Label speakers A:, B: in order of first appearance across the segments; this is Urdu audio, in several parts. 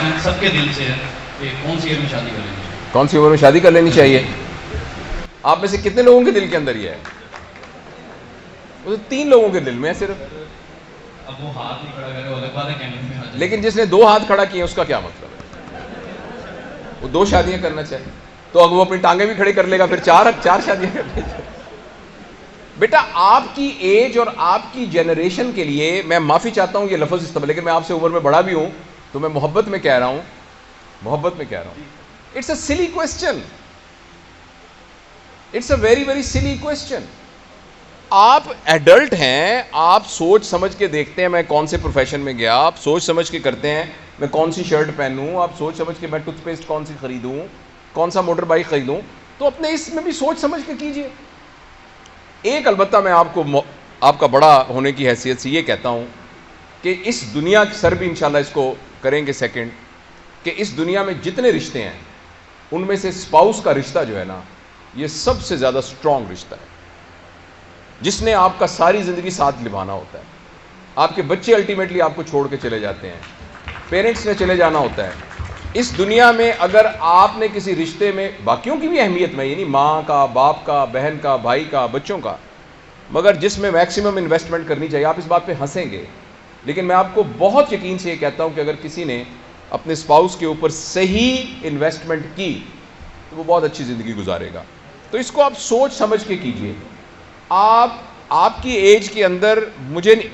A: ہیں سب کے دل سے کہ کون سی عمر میں شادی کر لینی چاہیے؟
B: کون سی عمر میں شادی کر لینی چاہیے؟ آپ میں سے کتنے لوگوں کے دل کے اندر یہ ہے؟ وہ تو 3 لوگوں کے دل میں ہے صرف.
A: اب وہ ہاتھ نہیں کھڑا کرے وہ الگ بات ہے کہنے میں آ جائے.
B: لیکن جس نے 2 ہاتھ کھڑا کیے اس کا کیا مطلب ہے؟ وہ 2 شادیاں کرنا چاہے تو اگر وہ اپنی ٹانگیں بھی کھڑی کر لے گا پھر 4 شادیاں کر لے گا. بیٹا آپ کی ایج اور آپ کی جنریشن کے لیے میں معافی چاہتا ہوں یہ لفظ استعمال، لیکن میں آپ سے عمر میں بڑا بھی ہوں تو میں محبت میں کہہ رہا ہوں it's a silly question, it's a very very silly question. آپ ایڈلٹ ہیں، آپ سوچ سمجھ کے دیکھتے ہیں میں کون سے پروفیشن میں گیا، آپ سوچ سمجھ کے کرتے ہیں میں کون سی شرٹ پہنوں، آپ سوچ سمجھ کے میں ٹوتھ پیسٹ کون سی خریدوں، کون سا موٹر بائک خریدوں، تو اپنے اس میں بھی سوچ سمجھ کے کیجئے. ایک البتہ میں آپ کا بڑا ہونے کی حیثیت سے یہ کہتا ہوں کہ اس دنیا سر بھی انشاءاللہ اس کو کریں گے سیکنڈ، کہ اس دنیا میں جتنے رشتے ہیں ان میں سے اسپاؤس کا رشتہ جو ہے نا یہ سب سے زیادہ سٹرونگ رشتہ ہے، جس نے آپ کا ساری زندگی ساتھ نبھانا ہوتا ہے. آپ کے بچے الٹیمیٹلی آپ کو چھوڑ کے چلے جاتے ہیں، پیرنٹس نے چلے جانا ہوتا ہے. اس دنیا میں اگر آپ نے کسی رشتے میں، باقیوں کی بھی اہمیت میں، یعنی ماں کا، باپ کا، بہن کا، بھائی کا، بچوں کا، مگر جس میں میکسیمم انویسٹمنٹ کرنی چاہیے. آپ اس بات پہ ہنسیں گے لیکن میں آپ کو بہت یقین سے یہ کہتا ہوں کہ اگر کسی نے اپنے اسپاؤس کے اوپر صحیح انویسٹمنٹ کی تو وہ بہت اچھی زندگی گزارے گا. تو اس کو آپ سوچ سمجھ کے کیجئے. آپ کی ایج کے اندر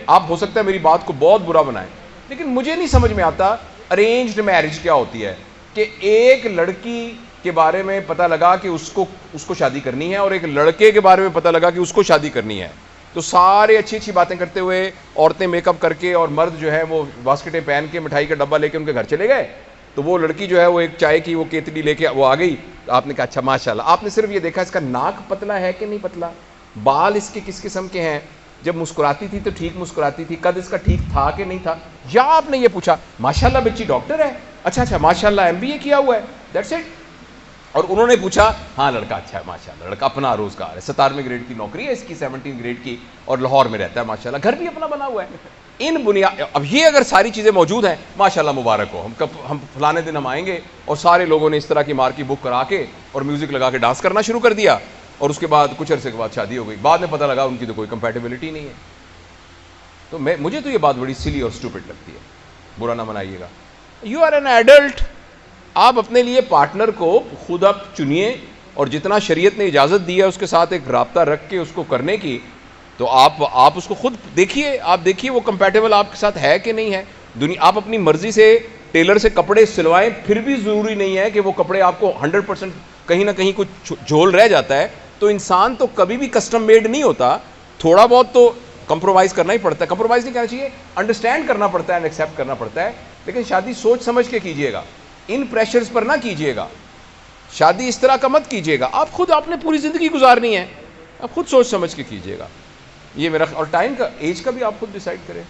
B: آپ ہو سکتا ہے میری بات کو بہت برا بنائیں لیکن مجھے نہیں سمجھ میں آتا ارینجڈ میرج کیا ہوتی ہے، کہ ایک لڑکی کے بارے میں پتہ لگا کہ اس کو شادی کرنی ہے اور ایک لڑکے کے بارے میں پتہ لگا کہ اس کو شادی کرنی ہے، تو سارے اچھی اچھی باتیں کرتے ہوئے عورتیں میک اپ کر کے اور مرد جو ہے وہ باسکٹیں پہن کے مٹھائی کا ڈبہ لے کے ان کے گھر چلے گئے. تو وہ لڑکی جو ہے وہ ایک چائے کی وہ کیتلی لے کے وہ آ گئی. آپ نے کہا اچھا ماشاءاللہ. آپ نے صرف یہ دیکھا اس کا ناک پتلا ہے کہ نہیں پتلا، بال اس کے کس قسم کے ہیں، جب مسکراتی تھی تو ٹھیک مسکراتی تھی، قد اس کا ٹھیک تھا کہ نہیں تھا، یا آپ نے یہ پوچھا ماشاءاللہ بچی ڈاکٹر ہے، اچھا ماشاءاللہ MBA کیا ہوا ہے، دیٹس اٹ. اور انہوں نے پوچھا ہاں لڑکا اچھا ہے ماشاءاللہ، لڑکا اپنا روزگار ہے، 17ویں گریڈ کی نوکری ہے اس کی، 17 گریڈ کی، اور لاہور میں رہتا ہے ماشاءاللہ، گھر بھی اپنا بنا ہوا ہے. اب یہ اگر ساری چیزیں موجود ہیں ماشاءاللہ مبارک ہو، ہم فلانے دن ہم آئیں گے، اور سارے لوگوں نے اس طرح کی مار کی بک کرا کے اور میوزک لگا کے ڈانس کرنا شروع کر دیا، اور اس کے بعد کچھ عرصے کے بعد شادی ہو گئی. بعد میں پتہ لگا ان کی تو کوئی کمپیٹیبلٹی نہیں ہے. تو مجھے تو یہ بات بڑی سلی اور اسٹوپڈ لگتی ہے، برا نہ منائیے گا. یو آر این ایڈلٹ، آپ اپنے لیے پارٹنر کو خود آپ چنیے، اور جتنا شریعت نے اجازت دی ہے اس کے ساتھ ایک رابطہ رکھ کے اس کو کرنے کی، تو آپ اس کو خود دیکھیے، آپ دیکھیے وہ کمپیٹیبل آپ کے ساتھ ہے کہ نہیں ہے. آپ اپنی مرضی سے ٹیلر سے کپڑے سلوائیں، پھر بھی ضروری نہیں ہے کہ وہ کپڑے آپ کو 100% کہیں نہ کہیں کچھ جھول رہ جاتا ہے. تو انسان تو کبھی بھی کسٹم میڈ نہیں ہوتا، تھوڑا بہت تو کمپرومائز کرنا ہی پڑتا ہے. کمپرومائز نہیں کرنا چاہیے، انڈرسٹینڈ کرنا پڑتا ہے، ایکسیپٹ کرنا پڑتا ہے. لیکن شادی سوچ سمجھ کے کیجئے گا، ان پریشرز پر نہ کیجئے گا. شادی اس طرح کا مت کیجئے گا. آپ نے پوری زندگی گزارنی ہے، آپ خود سوچ سمجھ کے کیجئے گا. یہ میرا، اور ٹائم کا، ایج کا بھی آپ خود ڈیسائیڈ کریں.